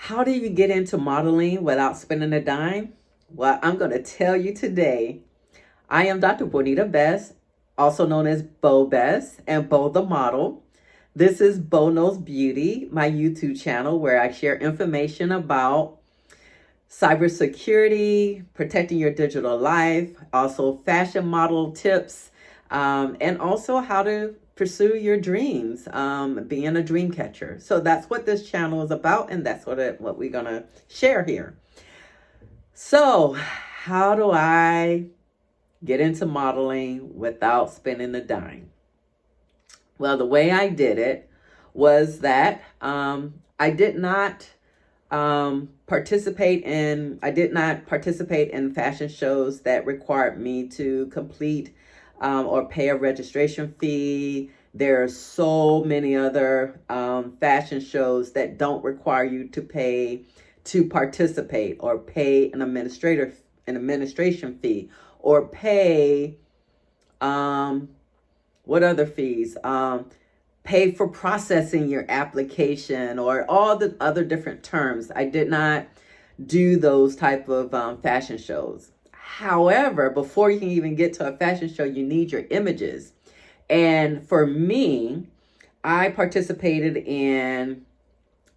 How do you get into modeling without spending a dime? Well, I'm going to tell you today. I am Dr. Bonita Best, also known as Bo Best and Bo the Model. This is Bo Knows Beauty, my YouTube channel where I share information about cybersecurity, protecting your digital life, also fashion model tips, and also how to pursue your dreams, being a dream catcher. So that's what this channel is about, and that's what we're gonna share here. So, how do I get into modeling without spending a dime? Well, the way I did it was that I did not I did not participate in fashion shows that required me to complete or pay a registration fee. There are so many other fashion shows that don't require you to pay to participate or pay an administration fee or pay what other fees? Pay for processing your application or all the other different terms. I did not do those type of fashion shows. However, before you can even get to a fashion show, you need your images. And for me, I participated in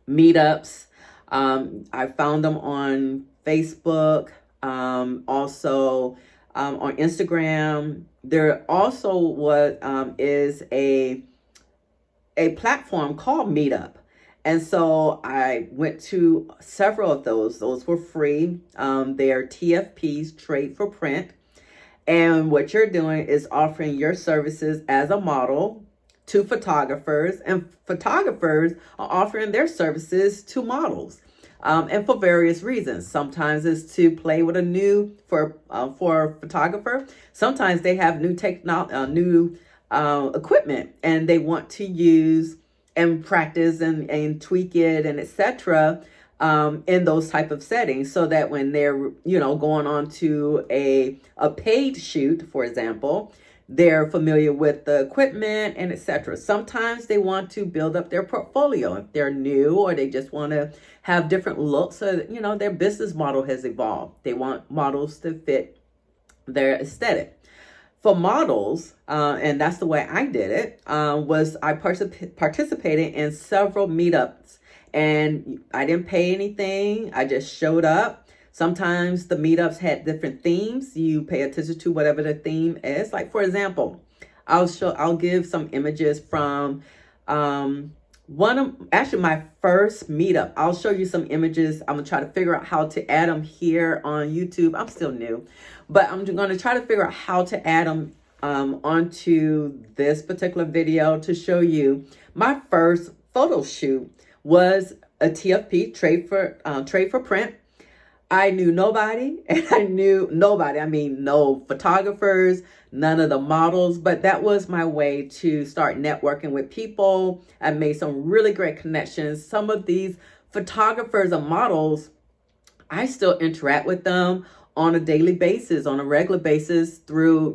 meetups. I found them on Facebook, also on Instagram. There also is a platform called Meetup. And so I went to several of those. Those were free. They are TFPs, Trade for Print. And what you're doing is offering your services as a model to photographers, and photographers are offering their services to models. And for various reasons. Sometimes it's to play with for a photographer. Sometimes they have new equipment and they want to use and practice and tweak it and etc. In those type of settings, so that when they're going on to a paid shoot, for example, they're familiar with the equipment and etc. Sometimes they want to build up their portfolio if they're new, or they just want to have different looks, so that, their business model has evolved. They want models to fit their aesthetic. For models, and that's the way I did it, was I participated in several meetups, and I didn't pay anything. I just showed up. Sometimes the meetups had different themes. You pay attention to whatever the theme is. Like, for example, I'll give some images from my first meetup. I'll show you some images. I'm gonna try to figure out how to add them here on YouTube. I'm still new, but I'm gonna try to figure out how to add them onto this particular video to show you my first photo shoot was a TFP, Trade for Print. I knew nobody, and I mean, no photographers, none of the models, but that was my way to start networking with people. I made some really great connections. Some of these photographers and models, I still interact with them on a daily basis, on a regular basis, through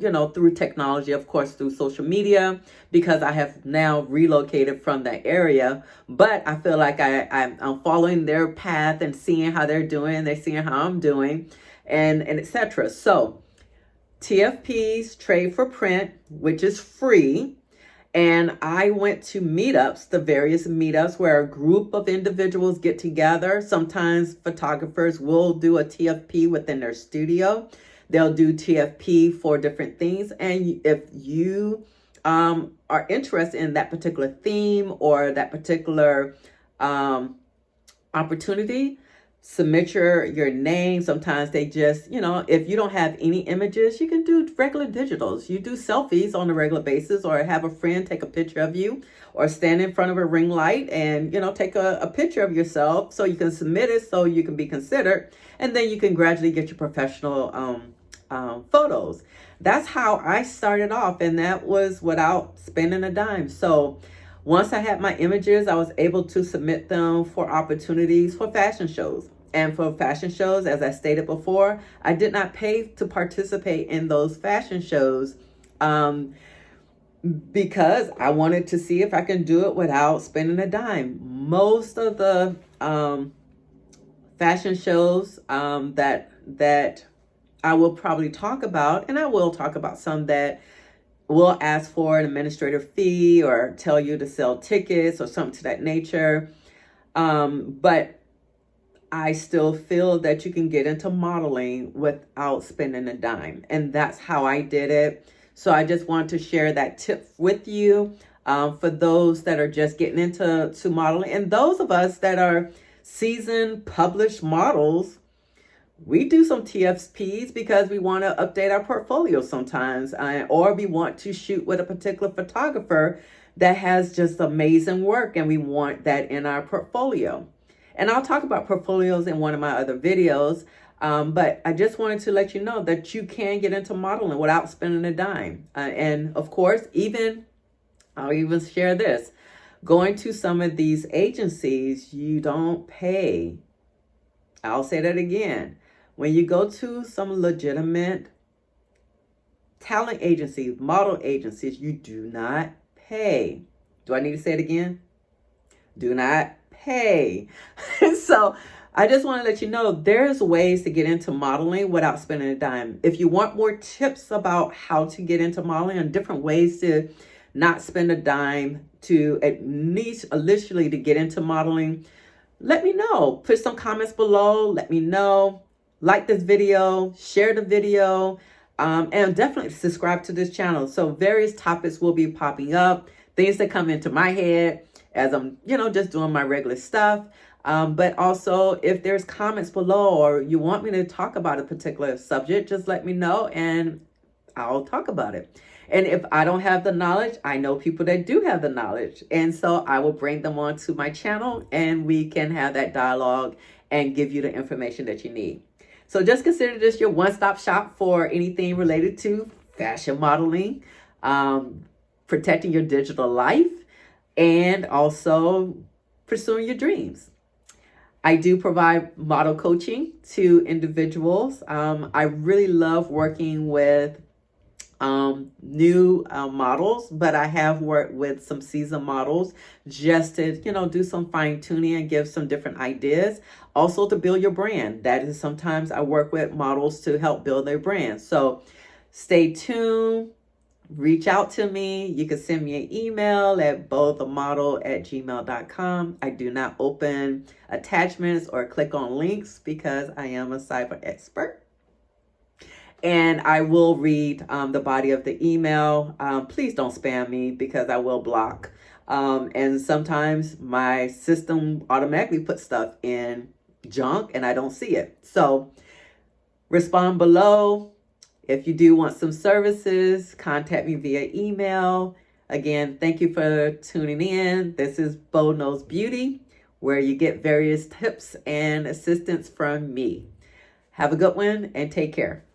technology, of course, through social media, because I have now relocated from that area. But I feel like I'm following their path and seeing how they're doing. They're seeing how I'm doing, and etc. So TFPs, Trade for Print, which is free. And I went to meetups, the various meetups where a group of individuals get together. Sometimes photographers will do a TFP within their studio. They'll do TFP for different things. And if you are interested in that particular theme or that particular opportunity, submit your name. Sometimes they just, if you don't have any images, you can do regular digitals. You do selfies on a regular basis, or have a friend take a picture of you, or stand in front of a ring light and, take a picture of yourself so you can submit it, so you can be considered. And then you can gradually get your professional photos. That's how I started off, and that was without spending a dime. So once I had my images, I was able to submit them for opportunities for fashion shows. And for fashion shows, as I stated before, I did not pay to participate in those fashion shows because I wanted to see if I can do it without spending a dime. Most of the fashion shows that I will probably talk about, and I will talk about some that will ask for an administrative fee or tell you to sell tickets or something to that nature. But I still feel that you can get into modeling without spending a dime. And that's how I did it. So I just want to share that tip with you for those that are just getting into modeling. And those of us that are seasoned published models, we do some TFPs because we want to update our portfolio sometimes, or we want to shoot with a particular photographer that has just amazing work and we want that in our portfolio. And I'll talk about portfolios in one of my other videos, but I just wanted to let you know that you can get into modeling without spending a dime. And of course, I'll even share this. Going to some of these agencies, you don't pay. I'll say that again. When you go to some legitimate talent agencies, model agencies, you do not pay. Do I need to say it again? Do not pay. So I just want to let you know there's ways to get into modeling without spending a dime. If you want more tips about how to get into modeling and different ways to not spend a dime to at least initially to get into modeling, let me know. Put some comments below. Let me know. Like this video, share the video, and definitely subscribe to this channel. So various topics will be popping up, things that come into my head as I'm, just doing my regular stuff. But also if there's comments below or you want me to talk about a particular subject, just let me know and I'll talk about it. And if I don't have the knowledge, I know people that do have the knowledge. And so I will bring them onto my channel and we can have that dialogue and give you the information that you need. So just consider this your one-stop shop for anything related to fashion modeling, protecting your digital life, and also pursuing your dreams. I do provide model coaching to individuals. I really love working with new models, but I have worked with some seasoned models just to, do some fine tuning and give some different ideas. Also to build your brand. That is sometimes I work with models to help build their brand. So stay tuned. Reach out to me. You can send me an email at boldthemodel@gmail.com. I do not open attachments or click on links because I am a cyber expert. And I will read the body of the email. Please don't spam me because I will block. And sometimes my system automatically puts stuff in junk and I don't see it. So respond below. If you do want some services, contact me via email. Again, thank you for tuning in. This is Bold Nose Beauty, where you get various tips and assistance from me. Have a good one and take care.